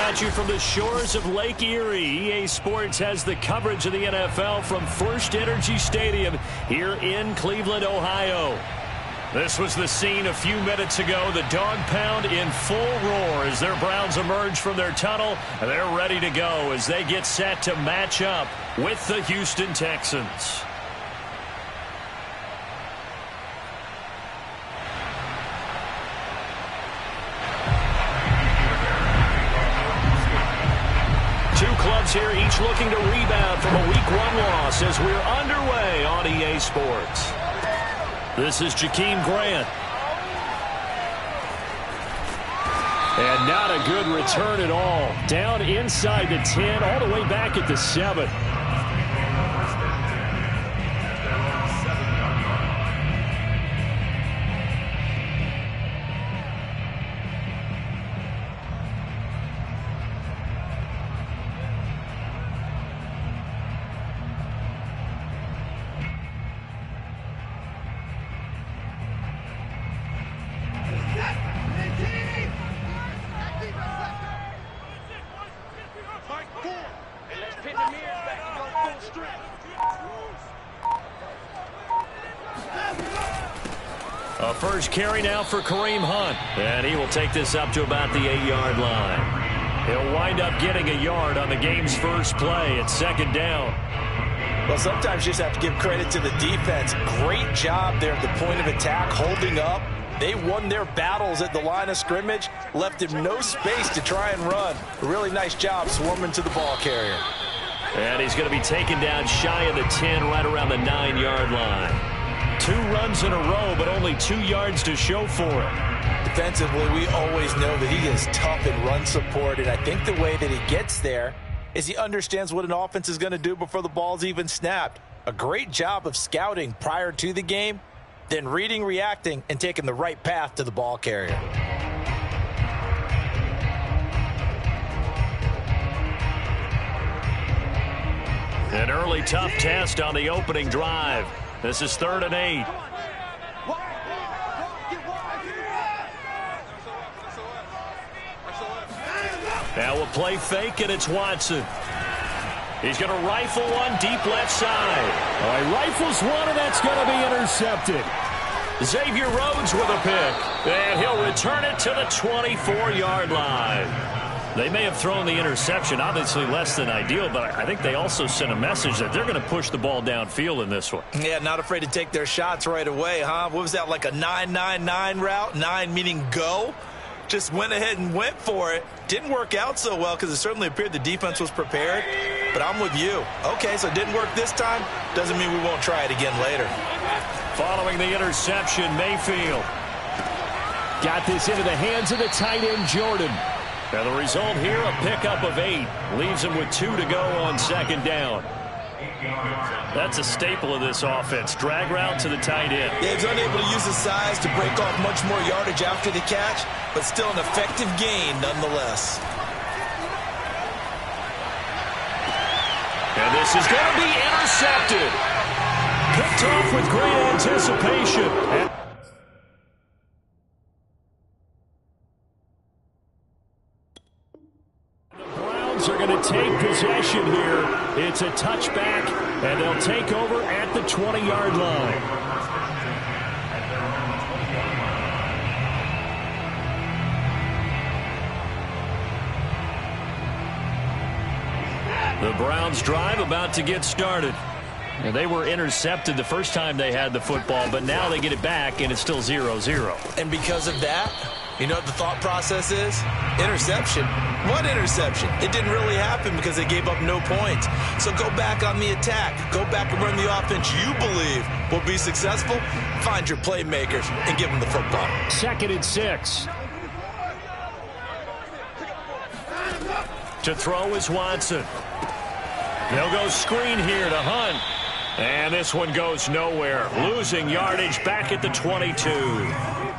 at you from the shores of Lake Erie. EA Sports has the coverage of the NFL from First Energy Stadium here in Cleveland, Ohio. This was the scene a few minutes ago. The dog pound in full roar as their Browns emerge from their tunnel. They're ready to go as they get set to match up with the Houston Texans. Two clubs here, each looking to rebound from a Week 1 loss as we're underway on EA Sports. This is Jakeem Grant. And not a good return at all. Down inside the 10, all the way back at the 7. A first carry now for Kareem Hunt. And he will take this up to about the 8-yard line. He'll wind up getting a yard on the game's first play at second down. Well, sometimes you just have to give credit to the defense. Great job there at the point of attack, holding up. They won their battles at the line of scrimmage, left him no space to try and run. A really nice job swarming to the ball carrier. And he's going to be taken down shy of the 10, right around the 9-yard line. 2 runs in a row, but only 2 yards to show for it. Defensively, we always know that he is tough in run support, and I think the way that he gets there is he understands what an offense is going to do before the ball's even snapped. A great job of scouting prior to the game, then reading, reacting, and taking the right path to the ball carrier. An early tough test on the opening drive. This is 3rd and 8. Now we'll play fake, and it's Watson. He's going to rifle one deep left side. All right, rifles one, and that's going to be intercepted. Xavier Rhodes with a pick, and he'll return it to the 24-yard line. They may have thrown the interception, obviously less than ideal, but I think they also sent a message that they're going to push the ball downfield in this one. Yeah, not afraid to take their shots right away, huh? What was that, like a 9-9-9 route? 9 meaning go? Just went ahead and went for it. Didn't work out so well because it certainly appeared the defense was prepared, but I'm with you. Okay, so it didn't work this time. Doesn't mean we won't try it again later. Following the interception, Mayfield got this into the hands of the tight end, Jordan. Now the result here, a pickup of 8. Leaves him with 2 to go on second down. That's a staple of this offense. Drag route to the tight end. Yeah, he's unable to use his size to break off much more yardage after the catch, but still an effective gain nonetheless. And this is going to be intercepted. Picked off with great anticipation. Are going to take possession here. It's a touchback, and they'll take over at the 20-yard line. The Browns drive about to get started. And they were intercepted the first time they had the football, but now they get it back, and it's still 0-0. And because of that, you know what the thought process is? Interception. What interception? It didn't really happen because they gave up no points. So go back on the attack. Go back and run the offense you believe will be successful. Find your playmakers and give them the football. 2nd and 6. To throw is Watson. They'll go screen here to Hunt. And this one goes nowhere. Losing yardage back at the 22.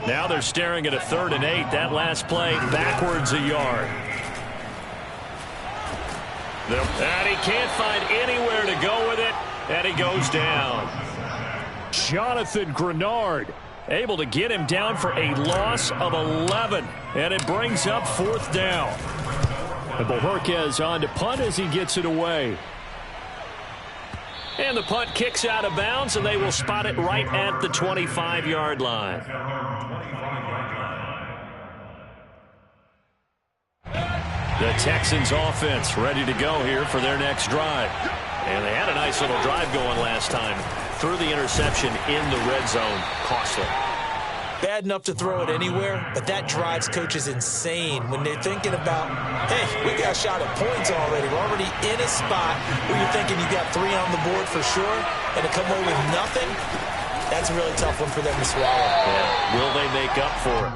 Now they're staring at a 3rd and 8. That last play backwards a yard. And he can't find anywhere to go with it. And he goes down. Jonathan Grenard able to get him down for a loss of 11. And it brings up 4th down. And Bojorquez on to punt as he gets it away. And the punt kicks out of bounds, and they will spot it right at the 25-yard line. The Texans offense ready to go here for their next drive. And they had a nice little drive going last time. Threw the interception in the red zone. Costly. Bad enough to throw it anywhere, but that drives coaches insane when they're thinking about, hey, we got a shot at points already. We're already in a spot where you're thinking you got 3 on the board for sure, and to come away with nothing, that's a really tough one for them to swallow. Yeah. Will they make up for it?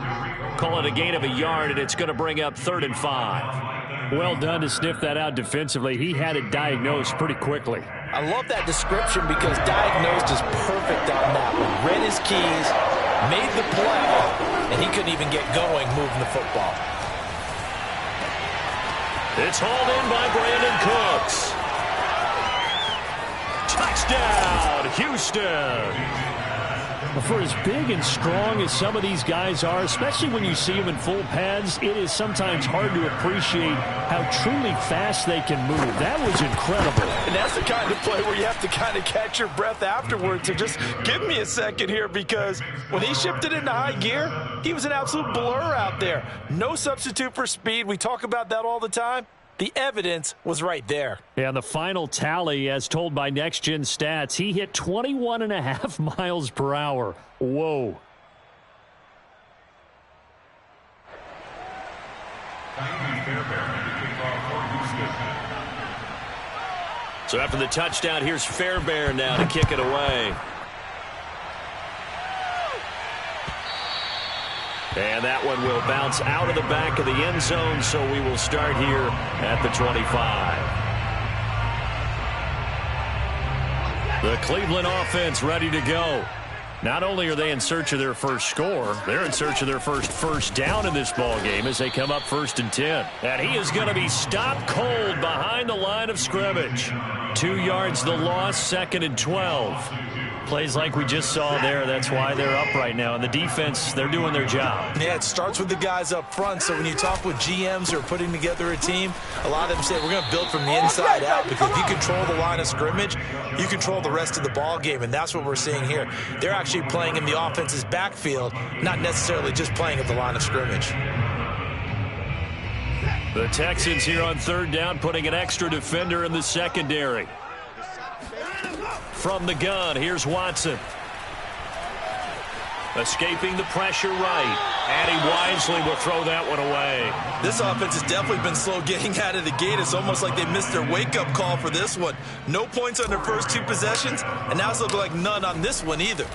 Call it a gain of a yard, and it's going to bring up 3rd and 5. Well done to sniff that out defensively. He had it diagnosed pretty quickly. I love that description because diagnosed is perfect on that one. Read his keys, made the play, and he couldn't even get going moving the football. It's hauled in by Brandon Cooks. Touchdown, Houston. For as big and strong as some of these guys are, especially when you see them in full pads, it is sometimes hard to appreciate how truly fast they can move. That was incredible. And that's the kind of play where you have to kind of catch your breath afterwards. So just give me a second here, because when he shifted into high gear, he was an absolute blur out there. No substitute for speed. We talk about that all the time. The evidence was right there. And the final tally, as told by Next Gen Stats, he hit 21.5 miles per hour. Whoa. So after the touchdown, here's Fairbairn now to kick it away. And that one will bounce out of the back of the end zone, so we will start here at the 25. The Cleveland offense ready to go. Not only are they in search of their first score, they're in search of their first down in this ball game as they come up 1st and 10. And he is going to be stopped cold behind the line of scrimmage. 2 yards the loss, 2nd and 12. Plays like we just saw there. That's why they're up right now. And the defense, they're doing their job. Yeah, it starts with the guys up front. So when you talk with GMs who are putting together a team, a lot of them say we're going to build from the inside out, because if you control the line of scrimmage, you control the rest of the ball game. And that's what we're seeing here. They're actually playing in the offense's backfield, not necessarily just playing at the line of scrimmage. The Texans here on 3rd down, putting an extra defender in the secondary. From the gun, here's Watson. Escaping the pressure right. And he wisely will throw that one away. This offense has definitely been slow getting out of the gate. It's almost like they missed their wake-up call for this one. No points on their first 2 possessions, and now it's looking like none on this one either.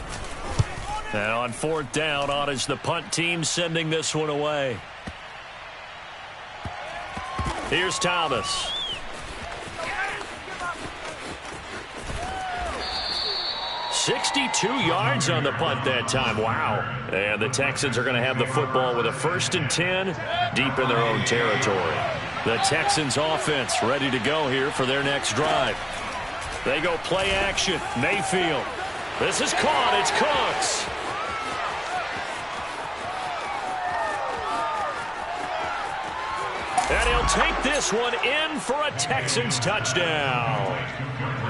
And on 4th down, on is the punt team sending this one away. Here's Thomas. 62 yards on the punt that time. Wow. And the Texans are going to have the football with a 1st and 10 deep in their own territory. The Texans offense ready to go here for their next drive. They go play action. Mayfield. This is caught. It's Cooks. And he'll take this one in for a Texans touchdown.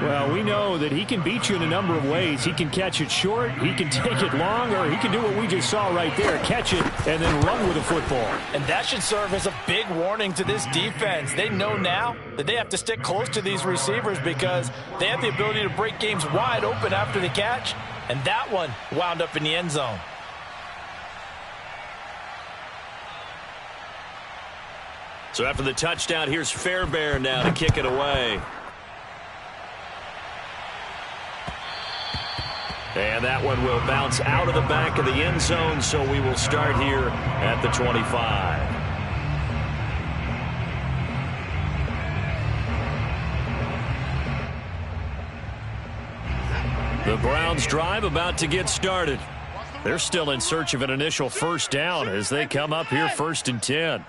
Well, we know that he can beat you in a number of ways. He can catch it short, he can take it long, or he can do what we just saw right there, catch it and then run with the football. And that should serve as a big warning to this defense. They know now that they have to stick close to these receivers because they have the ability to break games wide open after the catch, and that one wound up in the end zone. So after the touchdown, here's Fairbairn now to kick it away. And that one will bounce out of the back of the end zone, so we will start here at the 25. The Browns drive about to get started. They're still in search of an initial 1st down as they come up here 1st and 10.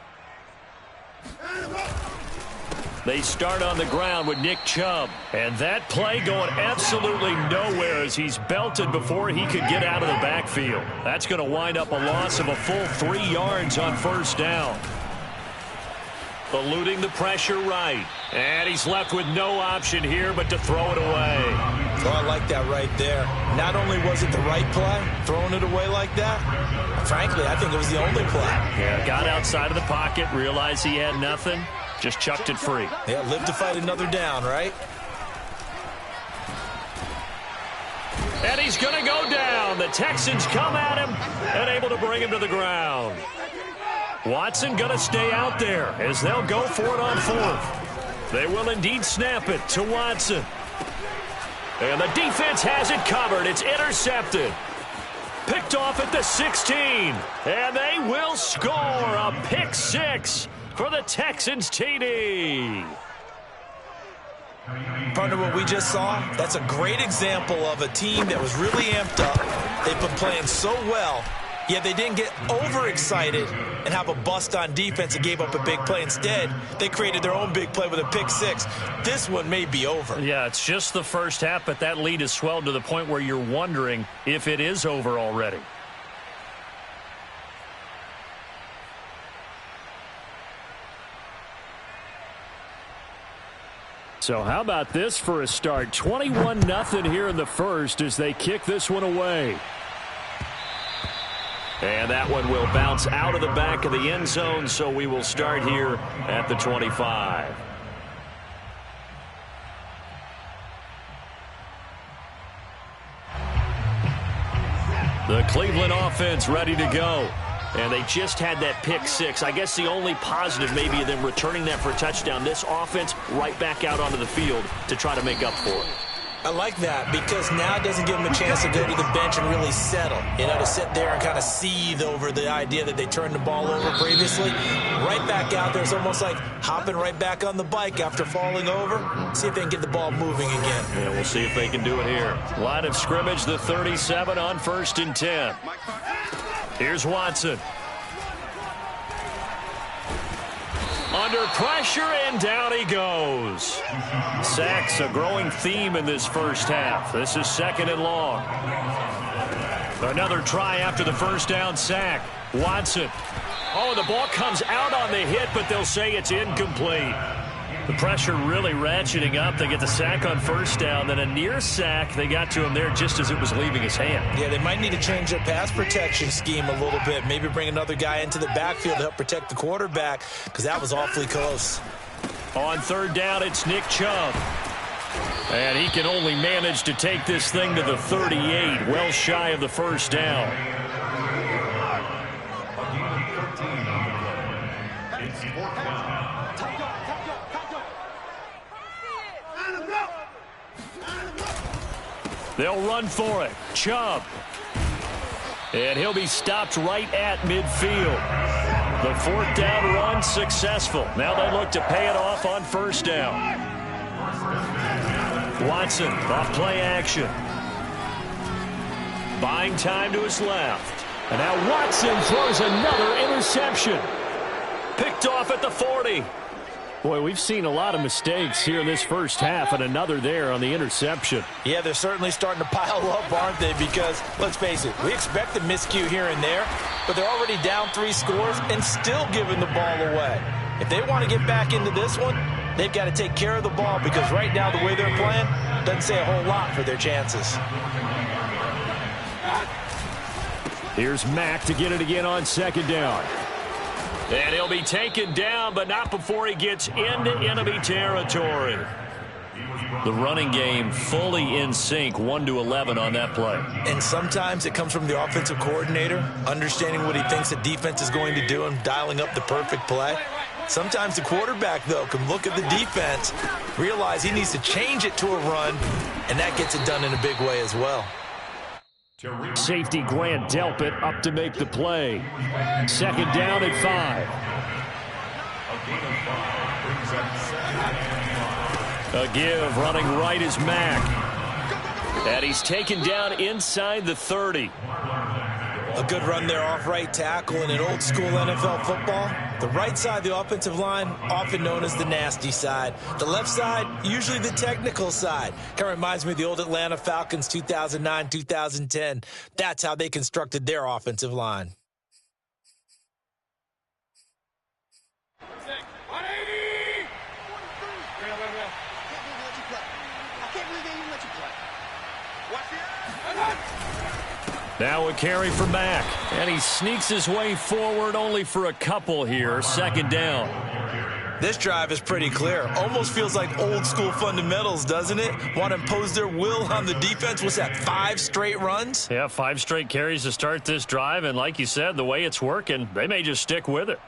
They start on the ground with Nick Chubb. And that play going absolutely nowhere as he's belted before he could get out of the backfield. That's going to wind up a loss of a full 3 yards on 1st down. eluding the pressure right. And he's left with no option here but to throw it away. Oh, I like that right there. Not only was it the right play, throwing it away like that, frankly, I think it was the only play. Yeah, got outside of the pocket, realized he had nothing, just chucked it free. Yeah, live to fight another down, right? And he's going to go down. The Texans come at him and able to bring him to the ground. Watson going to stay out there as they'll go for it on fourth. They will indeed snap it to Watson. And the defense has it covered. It's intercepted. Picked off at the 16. And they will score a pick six for the Texans TD. Partner, what we just saw, that's a great example of a team that was really amped up. They've been playing so well, yet they didn't get overexcited and have a bust on defense and gave up a big play. Instead, they created their own big play with a pick six. This one may be over. Yeah, it's just the first half, but that lead has swelled to the point where you're wondering if it is over already. So how about this for a start? 21-0 here in the first as they kick this one away. And that one will bounce out of the back of the end zone, so we will start here at the 25. The Cleveland offense ready to go. And they just had that pick six. I guess the only positive maybe of them returning that for a touchdown. This offense right back out onto the field to try to make up for it. I like that because now it doesn't give them a chance to go to the bench and really settle. You know, to sit there and kind of seethe over the idea that they turned the ball over previously. Right back out there. It's almost like hopping right back on the bike after falling over. See if they can get the ball moving again. Yeah, we'll see if they can do it here. Line of scrimmage, the 37 on 1st and 10. Here's Watson. Under pressure, and down he goes. Sacks, a growing theme in this first half. This is 2nd and long. Another try after the first down sack. Watson. Oh, the ball comes out on the hit, but they'll say it's incomplete. The pressure really ratcheting up. They get the sack on 1st down, then a near sack. They got to him there just as it was leaving his hand. Yeah, they might need to change their pass protection scheme a little bit. Maybe bring another guy into the backfield to help protect the quarterback because that was awfully close. On 3rd down, it's Nick Chubb. And he can only manage to take this thing to the 38, well shy of the 1st down. They'll run for it. Chubb. And he'll be stopped right at midfield. The 4th down run successful. Now they look to pay it off on 1st down. Watson off play action. Buying time to his left. And now Watson throws another interception. Picked off at the 40. Boy, we've seen a lot of mistakes here in this first half, and another there on the interception. Yeah, they're certainly starting to pile up, aren't they? Because, let's face it, we expect a miscue here and there, but they're already down 3 scores and still giving the ball away. If they want to get back into this one, they've got to take care of the ball because right now the way they're playing doesn't say a whole lot for their chances. Here's Mack to get it again on 2nd down. And he'll be taken down, but not before he gets into enemy territory. The running game fully in sync, 1-11 on that play. And sometimes it comes from the offensive coordinator, understanding what he thinks the defense is going to do and dialing up the perfect play. Sometimes the quarterback, though, can look at the defense, realize he needs to change it to a run, and that gets it done in a big way as well. Safety Grant Delpit up to make the play. 2nd down at 5. A give running right is Mack. And he's taken down inside the 30. A good run there off right tackle in an old school NFL football. The right side of the offensive line, often known as the nasty side. The left side, usually the technical side. Kind of reminds me of the old Atlanta Falcons 2009-2010. That's how they constructed their offensive line. Now a carry for Mack, and he sneaks his way forward only for a couple here. Second down. This drive is pretty clear. Almost feels like old school fundamentals, doesn't it? Want to impose their will on the defense. What's that, 5 straight runs? Yeah, 5 straight carries to start this drive, and like you said, the way it's working, they may just stick with it.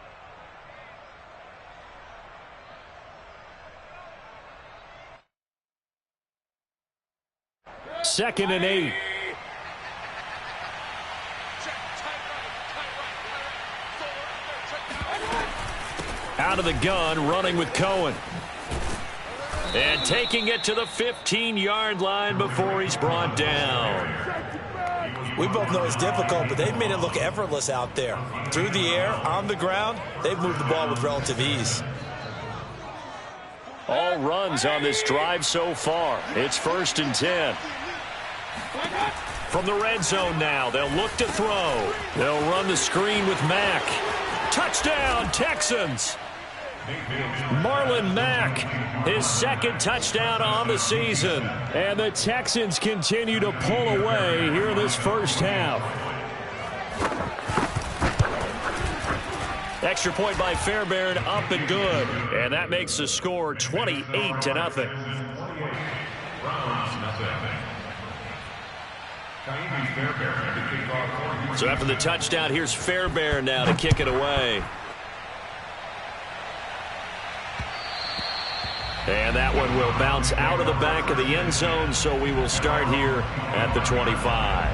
Second and 8. Out of the gun, running with Cohen. And taking it to the 15-yard line before he's brought down. We both know it's difficult, but they've made it look effortless out there. Through the air, on the ground, they've moved the ball with relative ease. All runs on this drive so far. It's 1st and 10. From the red zone now, they'll look to throw. They'll run the screen with Mack. Touchdown, Texans! Marlon Mack, his 2nd touchdown on the season. And the Texans continue to pull away here in this first half. Extra point by Fairbairn, up and good. And that makes the score 28-0. So after the touchdown, here's Fairbairn now to kick it away. And that one will bounce out of the back of the end zone, so we will start here at the 25.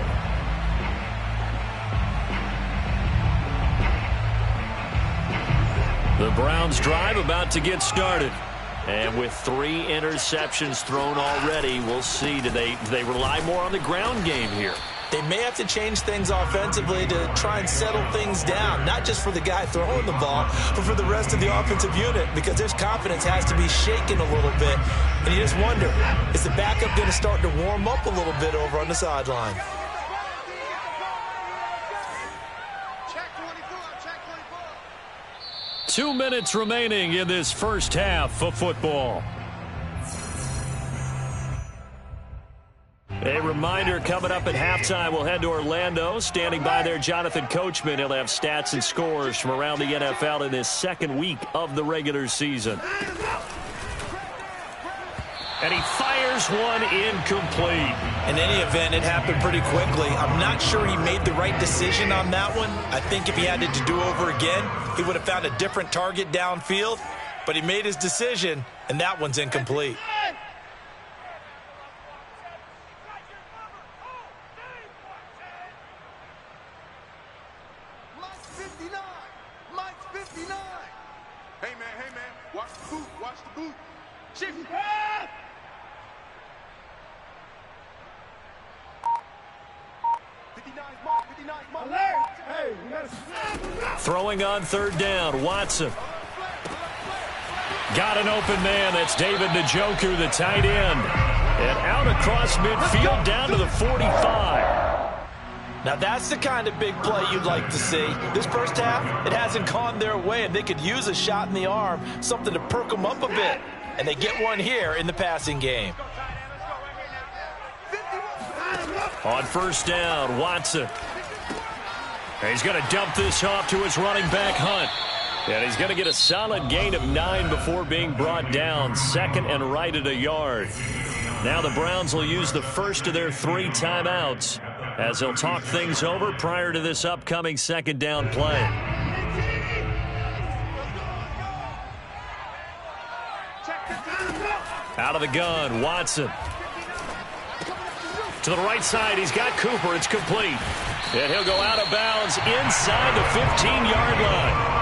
The Browns drive about to get started. And with 3 interceptions thrown already, we'll see. Do they rely more on the ground game here? They may have to change things offensively to try and settle things down, not just for the guy throwing the ball, but for the rest of the offensive unit, because their confidence has to be shaken a little bit. And you just wonder, is the backup going to start to warm up a little bit over on the sideline? Check 24, check 24. 2 minutes remaining in this first half of football. A reminder, coming up at halftime, we'll head to Orlando. Standing by there, Jonathan Coachman. He'll have stats and scores from around the NFL in this 2nd week of the regular season. And he fires one incomplete. In any event, it happened pretty quickly. I'm not sure he made the right decision on that one. I think if he had it to do over again, he would have found a different target downfield. But he made his decision, and that one's incomplete. Hey, man, watch the boot. Shift. Throwing on 3rd down, Watson. Got an open man. That's David Njoku, the tight end. And out across midfield down to the 45. Now that's the kind of big play you'd like to see. This first half, it hasn't gone their way, and they could use a shot in the arm, something to perk them up a bit. And they get one here in the passing game. On 1st down, Watson. And he's going to dump this off to his running back, Hunt. And he's going to get a solid gain of 9 before being brought down. 2nd and right at a yard. Now the Browns will use the first of their 3 timeouts as they'll talk things over prior to this upcoming 2nd down play. Out of the gun, Watson. To the right side, he's got Cooper. It's complete. And he'll go out of bounds inside the 15-yard line.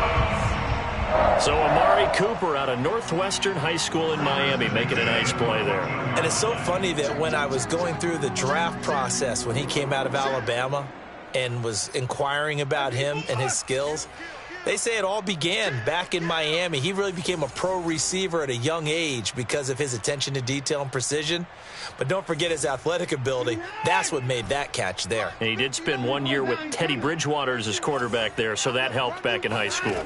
So Amari Cooper out of Northwestern High School in Miami making a nice play there. And it's so funny that when I was going through the draft process when he came out of Alabama and was inquiring about him and his skills, they say it all began back in Miami. He really became a pro receiver at a young age because of his attention to detail and precision. But don't forget his athletic ability. That's what made that catch there. And he did spend 1 year with Teddy Bridgewater as his quarterback there, so that helped back in high school.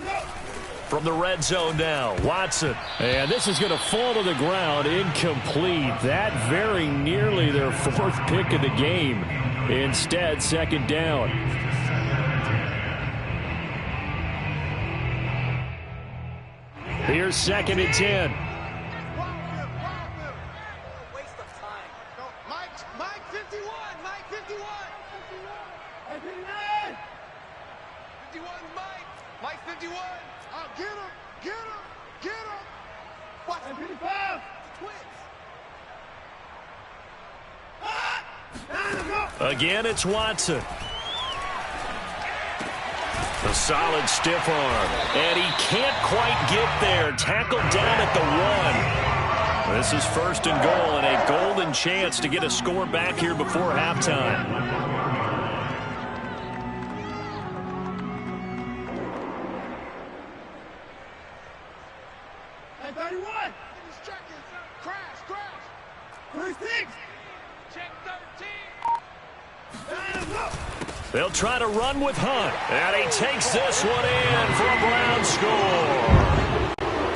From the red zone now, Watson. And this is going to fall to the ground, incomplete. That very nearly their 4th pick of the game. Instead, second down. Here's second and 10. Mike 51. Mike 51. 51 Mike. Mike 51. Oh, get him. Get him. Get him. Watch 55. Twins. Again, it's Watson. A solid stiff arm. And he can't quite get there. Tackled down at the 1. This is first and goal and a golden chance to get a score back here before halftime. They'll try to run with Hunt. And he takes this one in for a Brown score.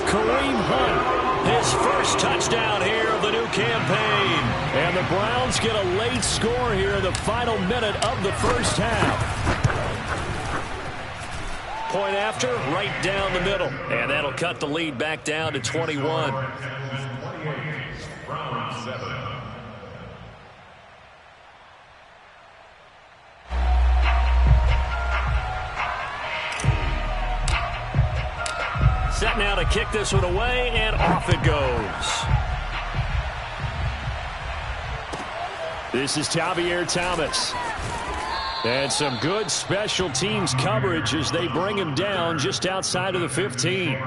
Kareem Hunt, his first touchdown here of the new campaign. And the Browns get a late score here in the final minute of the first half. Point after, right down the middle. And that'll cut the lead back down to 21. Set now to kick this one away, and off it goes. This is Javier Thomas. And some good special teams coverage as they bring him down just outside of the 15. At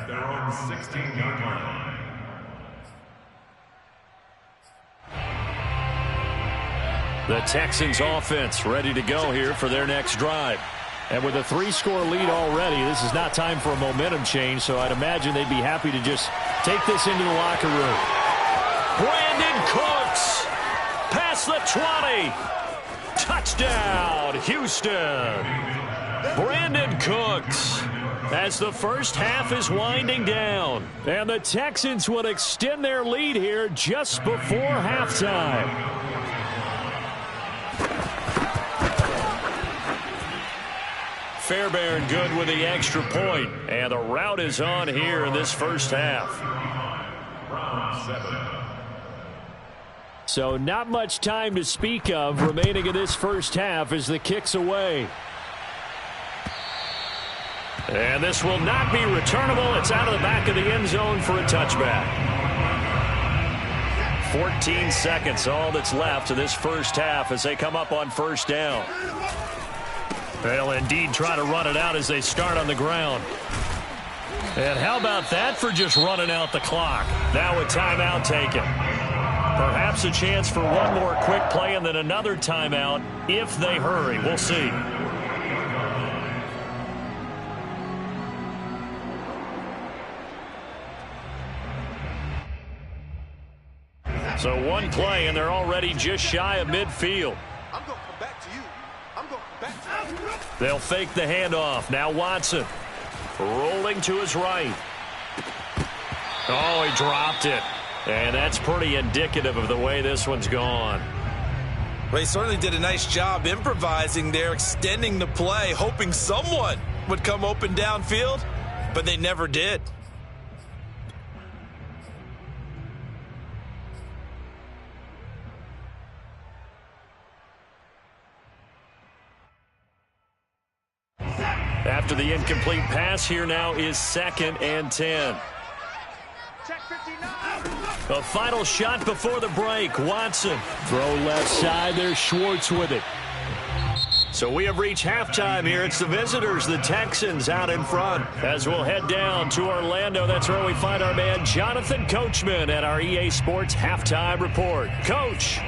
their own 16-yard line. The Texans offense ready to go here for their next drive. And with a 3-score lead already, this is not time for a momentum change, so I'd imagine they'd be happy to just take this into the locker room. Brandon Cooks, past the 20. Touchdown, Houston. Brandon Cooks, as the first half is winding down. And the Texans would extend their lead here just before halftime. Fairbairn good with the extra point. And the route is on here in this first half. So not much time to speak of remaining in this first half as the kick's away. And this will not be returnable. It's out of the back of the end zone for a touchback. 14 seconds, all that's left of this first half as they come up on first down. They'll indeed try to run it out as they start on the ground. And how about that for just running out the clock? Now a timeout taken. Perhaps a chance for one more quick play and then another timeout if they hurry. We'll see. So one play and they're already just shy of midfield. I'm going to come back to you. I'm going to come back to you. They'll fake the handoff. Now Watson rolling to his right. Oh, he dropped it. And that's pretty indicative of the way this one's gone. Well, he certainly did a nice job improvising there, extending the play, hoping someone would come open downfield, but they never did. After the incomplete pass, here now is 2nd and 10. Check 59. A final shot before the break. Watson. Throw left side. There's Schwartz with it. So we have reached halftime here. It's the visitors, the Texans, out in front. As we'll head down to Orlando, that's where we find our man Jonathan Coachman at our EA Sports Halftime Report. Coach.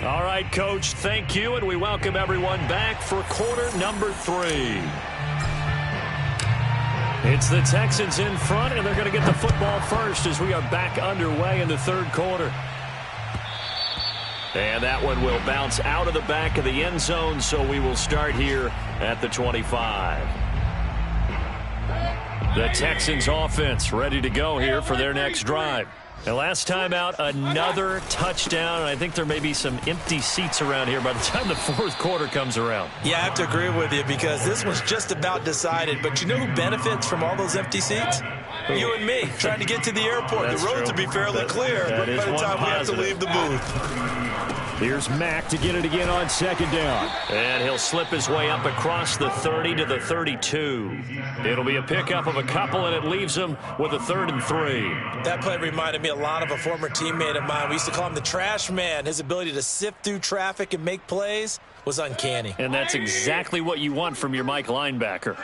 All right, Coach, thank you, and we welcome everyone back for quarter number 3. It's the Texans in front, and they're going to get the football first as we are back underway in the third quarter. And that one will bounce out of the back of the end zone, so we will start here at the 25. The Texans offense ready to go here for their next drive. And last time out, another touchdown. And I think there may be some empty seats around here by the time the fourth quarter comes around. Yeah, I have to agree with you because this one's just about decided. But you know who benefits from all those empty seats? You and me, trying to get to the airport. That's the roads true. will be fairly clear by the time we have to leave the booth. Here's Mack to get it again on second down. And he'll slip his way up across the 30 to the 32. It'll be a pickup of a couple, and it leaves him with a 3rd and 3. That play reminded me a lot of a former teammate of mine. We used to call him the trash man. His ability to sift through traffic and make plays was uncanny. And that's exactly what you want from your Mike linebacker.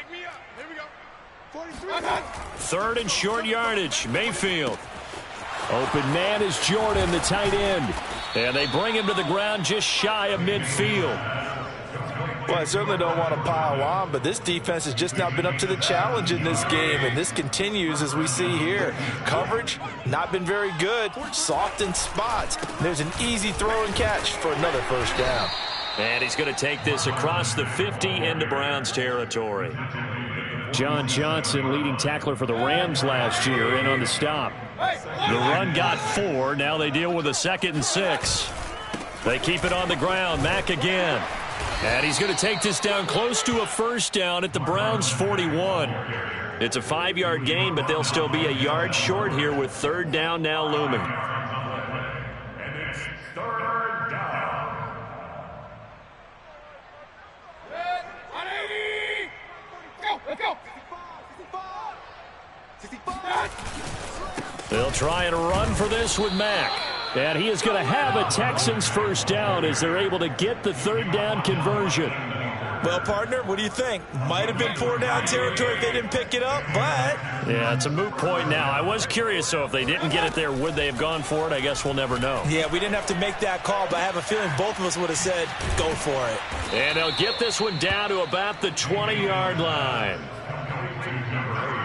3rd and short yardage. Mayfield. Open man is Jordan, the tight end. And they bring him to the ground just shy of midfield. Well, I certainly don't want to pile on, but this defense has just not been up to the challenge in this game, and this continues as we see here. Coverage, not been very good, soft in spots. There's an easy throw and catch for another first down. And he's going to take this across the 50 into Browns territory. John Johnson, leading tackler for the Rams last year, in on the stop. The run got 4. Now they deal with a 2nd and 6. They keep it on the ground. Mack again. And he's going to take this down close to a first down at the Browns' 41. It's a 5-yard gain, but they'll still be a yard short here with 3rd down now looming. And it's 3rd down. Let's go. They'll try and run for this with Mack. And he is going to have a Texans first down as they're able to get the 3rd down conversion. Well, partner, what do you think? Might have been 4-down territory if they didn't pick it up, but... Yeah, it's a moot point now. I was curious, so if they didn't get it there, would they have gone for it? I guess we'll never know. Yeah, we didn't have to make that call, but I have a feeling both of us would have said, go for it. And they'll get this one down to about the 20-yard line.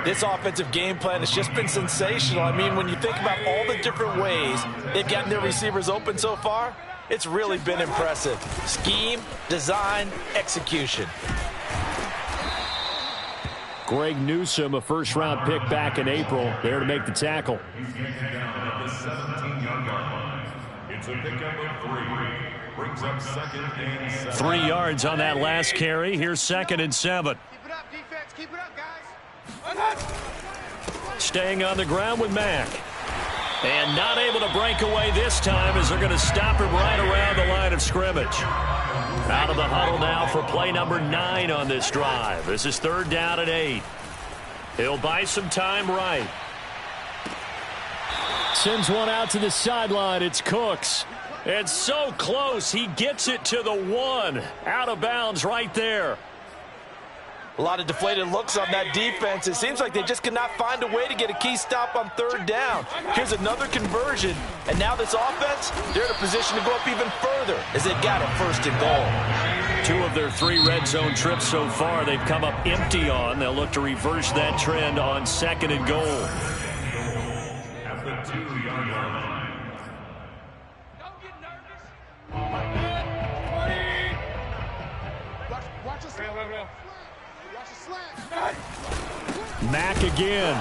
This offensive game plan has just been sensational. I mean, when you think about all the different ways they've gotten their receivers open so far, it's really been impressive. Scheme, design, execution. Greg Newsome, a first-round pick back in April, there to make the tackle. It's a pickup of 3. Brings up 2nd and 7. 3 yards on that last carry. Here's 2nd and 7. Keep it up, defense. Keep it up, guys. Staying on the ground with Mack. And not able to break away this time as they're going to stop him right around the line of scrimmage. Out of the huddle now for play number 9 on this drive. This is 3rd down and 8. He'll buy some time right. Sends one out to the sideline. It's Cooks. And so close. He gets it to the 1. Out of bounds right there. A lot of deflated looks on that defense. It seems like they just cannot find a way to get a key stop on 3rd down. Here's another conversion, and now this offense, they're in a position to go up even further as they've got a 1st and goal. 2 of their 3 red zone trips so far they've come up empty on. They'll look to reverse that trend on 2nd and goal. At the 2-yard line. Don't get nervous. Watch us. Mack again.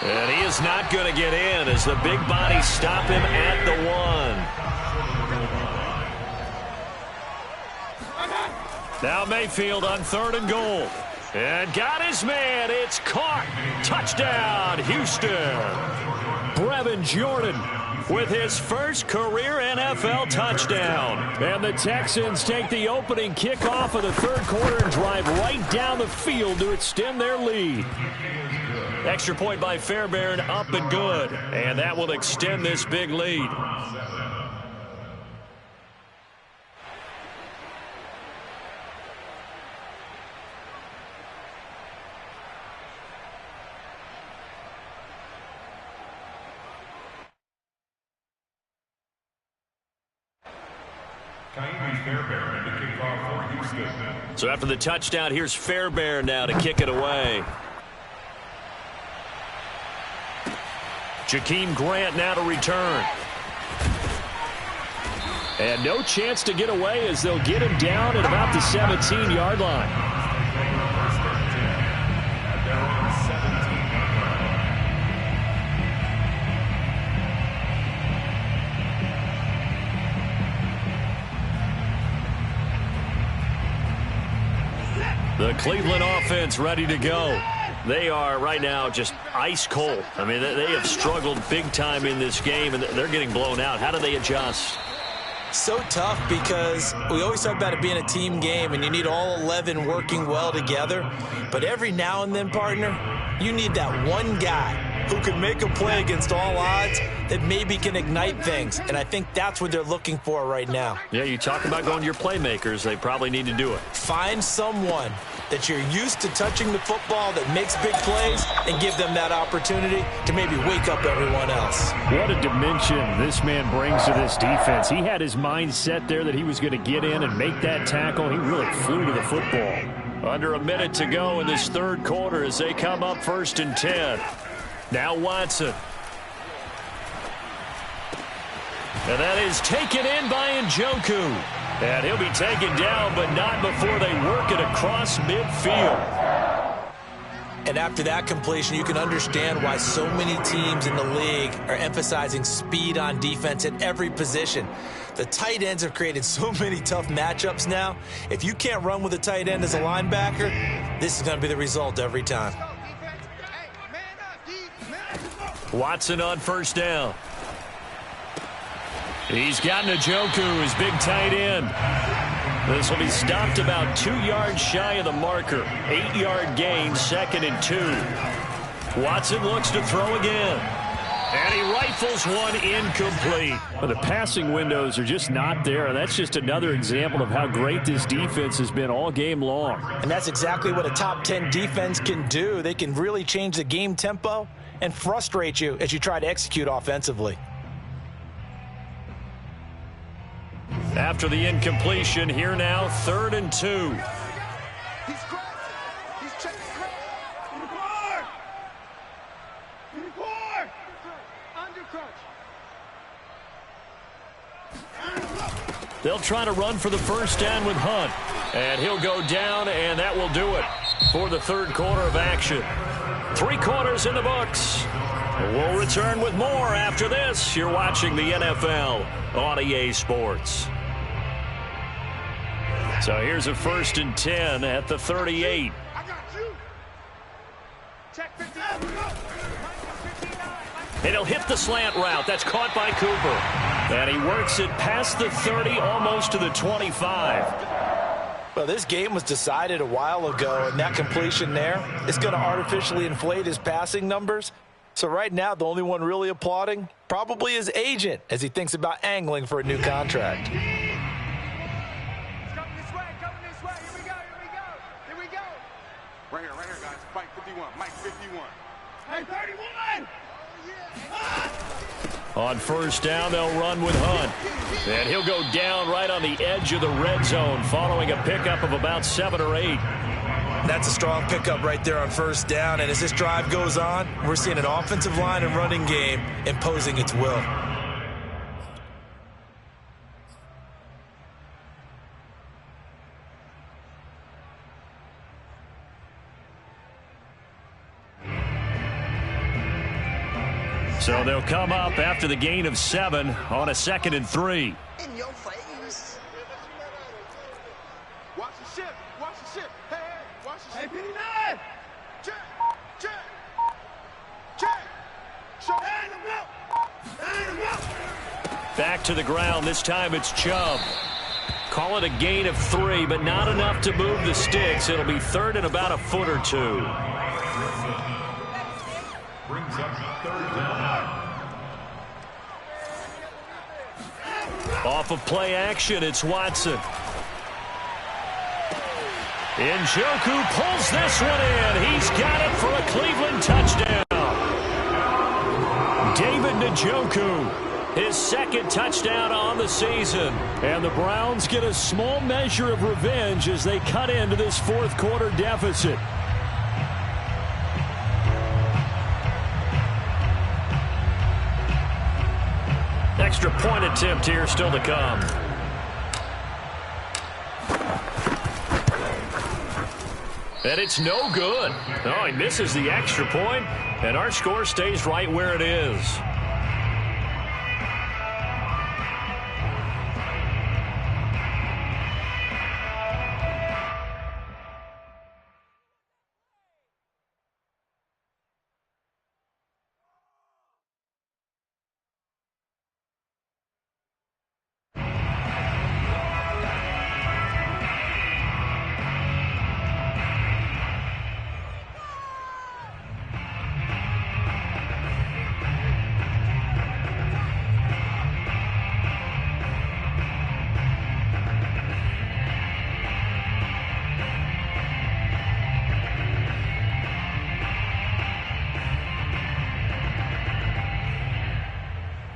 And he is not going to get in as the big bodies stop him at the 1. Now Mayfield on 3rd and goal. And got his man. It's caught. Touchdown, Houston. Brevin Jordan with his first career NFL touchdown. And the Texans take the opening kickoff of the 3rd quarter and drive right down the field to extend their lead. Extra point by Fairbairn, up and good. And that will extend this big lead. Fairbairn to kick off for Houston. So after the touchdown, here's Fairbairn now to kick it away. Jakeem Grant now to return. And no chance to get away as they'll get him down at about the 17-yard line. At their own The Cleveland offense ready to go. They are right now just ice cold. I mean, they have struggled big time in this game, and they're getting blown out. How do they adjust? So tough because we always talk about it being a team game, and you need all 11 working well together. But every now and then, partner, you need that one guy who can make a play against all odds that maybe can ignite things. And I think that's what they're looking for right now. Yeah, you talk about going to your playmakers. They probably need to do it. Find someone that you're used to touching the football that makes big plays and give them that opportunity to maybe wake up everyone else. What a dimension this man brings to this defense. He had his mind set there that he was going to get in and make that tackle. He really flew to the football. Under a minute to go in this third quarter as they come up 1st and 10. Now Watson. And that is taken in by Njoku. And he'll be taken down, but not before they work it across midfield. And after that completion, you can understand why so many teams in the league are emphasizing speed on defense at every position. The tight ends have created so many tough matchups now. If you can't run with a tight end as a linebacker, this is going to be the result every time. Watson on 1st down. He's got Njoku, his big tight end. This will be stopped about 2 yards shy of the marker. 8-yard gain, 2nd and 2. Watson looks to throw again. And he rifles one incomplete. Well, the passing windows are just not there. And that's just another example of how great this defense has been all game long. And that's exactly what a top 10 defense can do. They can really change the game tempo and frustrate you as you try to execute offensively. After the incompletion, here now, 3rd and 2. He's crossing. He's checking cross. In the court. In the court. Under crutch. They'll try to run for the 1st down with Hunt. And he'll go down, and that will do it for the third quarter of action. 3 quarters in the books. We'll return with more after this. You're watching the NFL on EA Sports. So here's a 1st and 10 at the 38. I got you. Check 59. And he'll hit the slant route. That's caught by Cooper. And he works it past the 30, almost to the 25. Well, this game was decided a while ago, and that completion there is going to artificially inflate his passing numbers. So right now, the only one really applauding probably his agent as he thinks about angling for a new contract. Right here, guys. Mike 51. Mike 51. Hey, 31! On 1st down, they'll run with Hunt. And he'll go down right on the edge of the red zone following a pickup of about 7 or 8. That's a strong pickup right there on 1st down. And as this drive goes on, we're seeing an offensive line and running game imposing its will. So they'll come up after the gain of 7 on a 2nd and 3. In your face. Watch the ship. Watch the ship. Hey, watch the ship. Hey, 59. Check. Check. Check. Show him up. Back to the ground. This time it's Chubb. Call it a gain of 3, but not enough to move the sticks. It'll be 3rd and about a foot or 2. Brings up 3rd down. Off of play action, it's Watson. Njoku pulls this one in. He's got it for a Cleveland touchdown. David Njoku, his 2nd touchdown on the season. And the Browns get a small measure of revenge as they cut into this 4th quarter deficit. Extra point attempt here still to come. And it's no good. Oh, he misses the extra point, and our score stays right where it is.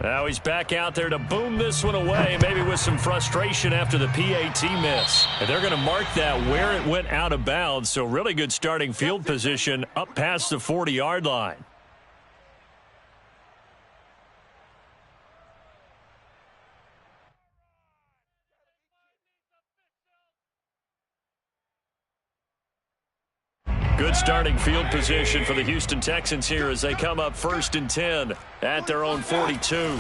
Now he's back out there to boom this one away, maybe with some frustration after the PAT miss. And they're going to mark that where it went out of bounds, so really good starting field position up past the 40-yard line. Good starting field position for the Houston Texans here as they come up 1st and 10 at their own 42.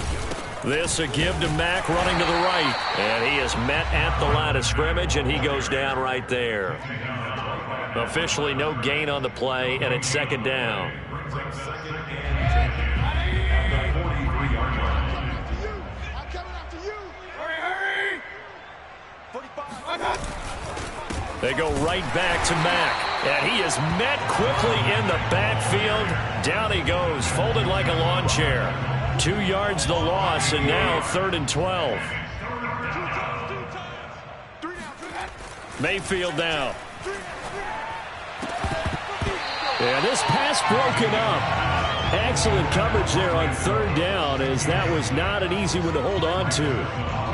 This a give to Mack running to the right. And he is met at the line of scrimmage, and he goes down right there. Officially no gain on the play, and it's 2nd down. They go right back to Mack. And he is met quickly in the backfield. Down he goes, folded like a lawn chair. 2 yards the loss, and now 3rd and 12. Mayfield now. And this pass broken up. Excellent coverage there on 3rd down, as that was not an easy one to hold on to.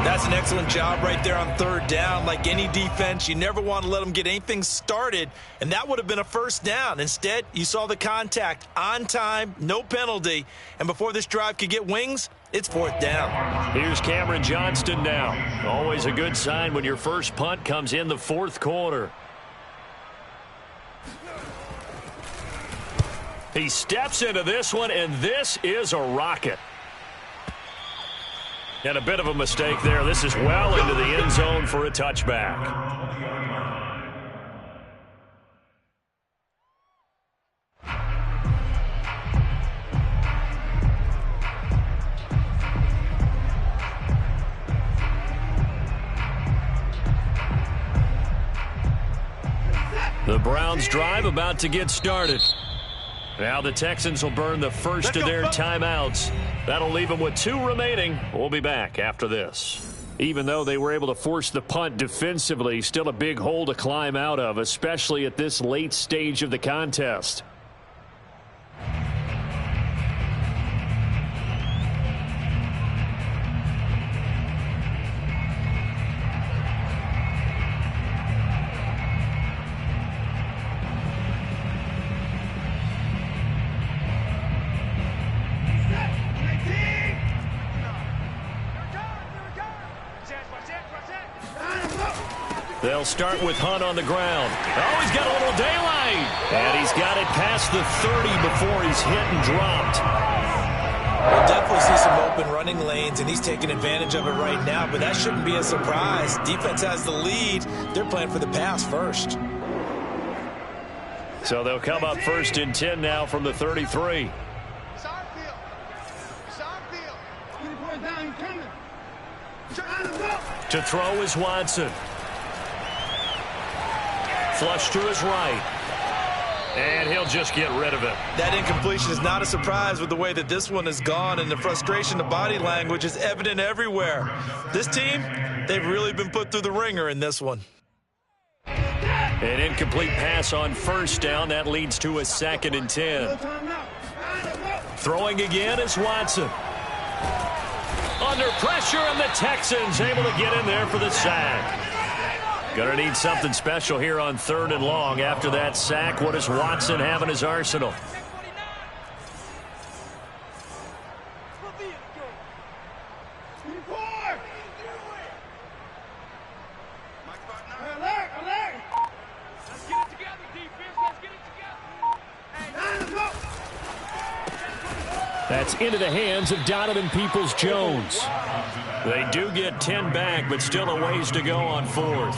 That's an excellent job right there on 3rd down. Like any defense, you never want to let them get anything started, and that would have been a 1st down. Instead, you saw the contact on time, no penalty, and before this drive could get wings, it's 4th down. Here's Cameron Johnston now. Always a good sign when your first punt comes in the 4th quarter. He steps into this one, and this is a rocket. And a bit of a mistake there. This is well into the end zone for a touchback. The Browns drive about to get started. Now the Texans will burn the first of their timeouts. That'll leave them with 2 remaining. We'll be back after this. Even though they were able to force the punt defensively, still a big hole to climb out of, especially at this late stage of the contest. They'll start with Hunt on the ground. Oh, he's got a little daylight. And he's got it past the 30 before he's hit and dropped. We'll definitely see some open running lanes, and he's taking advantage of it right now, but that shouldn't be a surprise. Defense has the lead. They're playing for the pass first. So they'll come up 1st and 10 now from the 33. To throw is Watson. Flush to his right. And he'll just get rid of it. That incompletion is not a surprise with the way that this one has gone, and the frustration, the body language is evident everywhere. This team, they've really been put through the ringer in this one. An incomplete pass on 1st down. That leads to a 2nd and 10. Throwing again is Watson. Under pressure, and the Texans able to get in there for the sack. Going to need something special here on 3rd and long. After that sack, what does Watson have in his arsenal? That's into the hands of Donovan Peoples-Jones. They do get 10 back, but still a ways to go on 4th.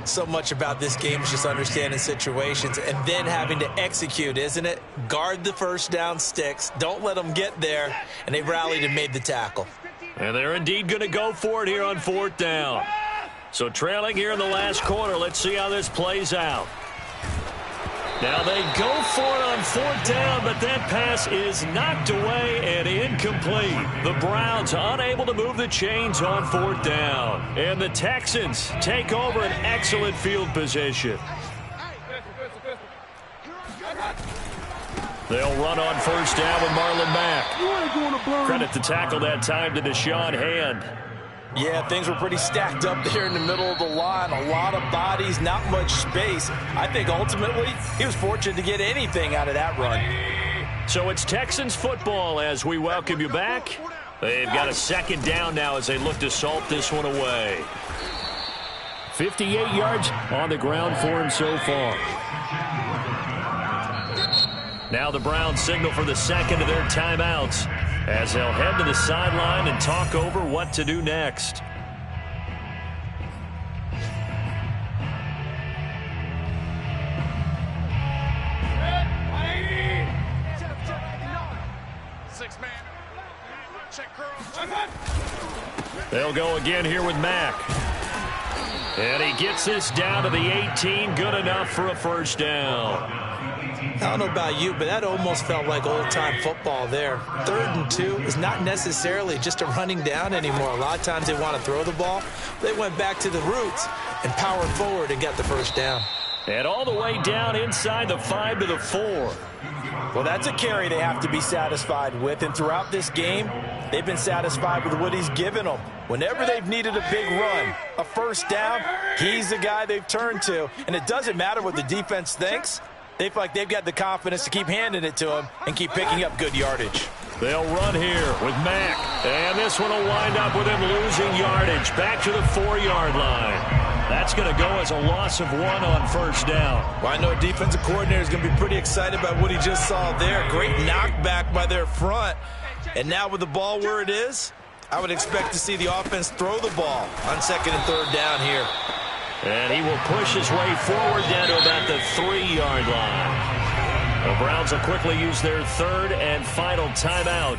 So much about this game is just understanding situations and then having to execute, isn't it? Guard the 1st down sticks. Don't let them get there. And they rallied and made the tackle. And they're indeed going to go for it here on 4th down. So trailing here in the last quarter. Let's see how this plays out. Now they go for it on 4th down, but that pass is knocked away and incomplete. The Browns unable to move the chains on 4th down. And the Texans take over an excellent field position. They'll run on first down with Marlon Mack. Credit the tackle that time to Deshaun Hand. Yeah, things were pretty stacked up there in the middle of the line. A lot of bodies, not much space. I think ultimately he was fortunate to get anything out of that run. So it's Texans football as we welcome you back. They've got a second down now as they look to salt this one away. 58 yards on the ground for him so far. Now the Browns signal for the second of their timeouts as they'll head to the sideline and talk over what to do next. They'll go again here with Mack. And he gets this down to the 18. Good enough for a first down. I don't know about you, but that almost felt like old-time football there. 3rd and 2 is not necessarily just a running down anymore. A lot of times they want to throw the ball. They went back to the roots and powered forward and got the first down. And all the way down inside the 5 to the 4. Well, that's a carry they have to be satisfied with. And throughout this game, they've been satisfied with what he's given them. Whenever they've needed a big run, a first down, he's the guy they've turned to. And it doesn't matter what the defense thinks. They feel like they've got the confidence to keep handing it to him and keep picking up good yardage. They'll run here with Mack. And this one will wind up with him losing yardage. Back to the 4-yard line. That's going to go as a loss of 1 on first down. Well, I know a defensive coordinator is going to be pretty excited about what he just saw there. Great knockback by their front. And now with the ball where it is, I would expect to see the offense throw the ball on 2nd and 3rd down here. And he will push his way forward down to about the 3-yard line. The Browns will quickly use their 3rd and final timeout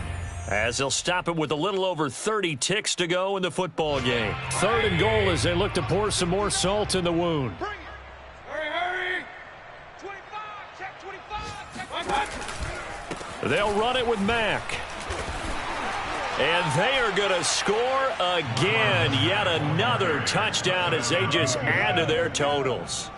as they'll stop it with a little over 30 ticks to go in the football game. 3rd and goal as they look to pour some more salt in the wound. Hurry! 25, check 25, check. They'll run it with Mack. And they are going to score again. Yet another touchdown as they just add to their totals.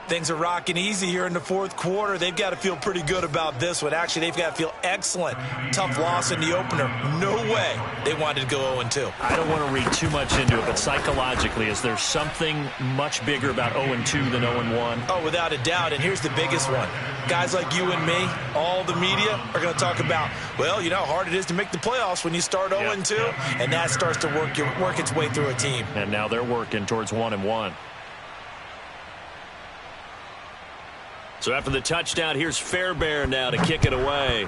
Things are rocking easy here in the 4th quarter. They've got to feel pretty good about this one. Actually, they've got to feel excellent. Tough loss in the opener. No way they wanted to go 0-2. I don't want to read too much into it, but psychologically, is there something much bigger about 0-2 than 0-1? Oh, without a doubt. And here's the biggest one. Guys like you and me, all the media, are going to talk about, well, you know how hard it is to make the playoffs when you start 0-2, and that starts to work its way through a team. And now they're working towards 1-1. So after the touchdown, here's Fairbairn now to kick it away.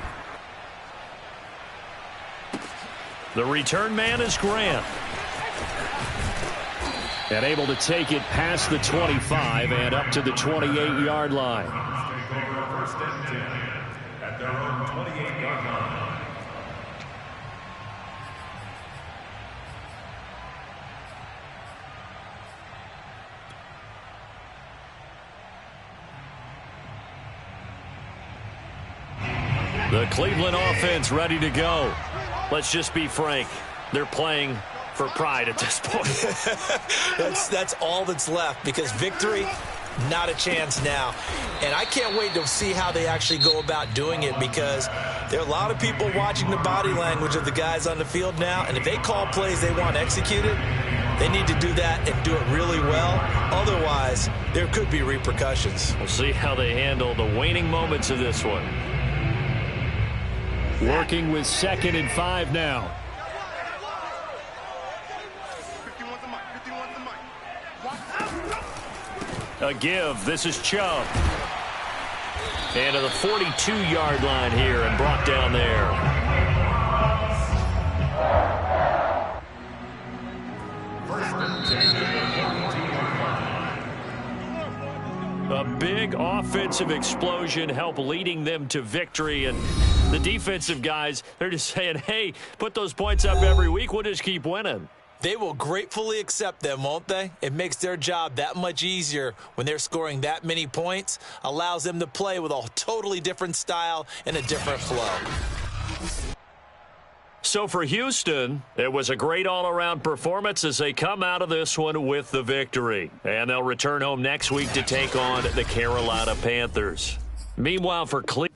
The return man is Grant. And able to take it past the 25 and up to the 28-yard line. First and 10 at their own 28-yard line. The Cleveland offense ready to go. Let's just be frank. They're playing for pride at this point. That's all that's left because victory, not a chance now. And I can't wait to see how they actually go about doing it because there are a lot of people watching the body language of the guys on the field now. And if they call plays they want executed, they need to do that and do it really well. Otherwise, there could be repercussions. We'll see how they handle the waning moments of this one. Working with 2nd and 5 now. 51's the mic. A give. This is Chubb. And to the 42-yard line here and brought down there. First and 10. A big offensive explosion helped leading them to victory. And the defensive guys, they're just saying, hey, put those points up every week. We'll just keep winning. They will gratefully accept them, won't they? It makes their job that much easier when they're scoring that many points. Allows them to play with a totally different style and a different flow. So for Houston, it was a great all-around performance as they come out of this one with the victory. And they'll return home next week to take on the Carolina Panthers. Meanwhile, for Cleveland.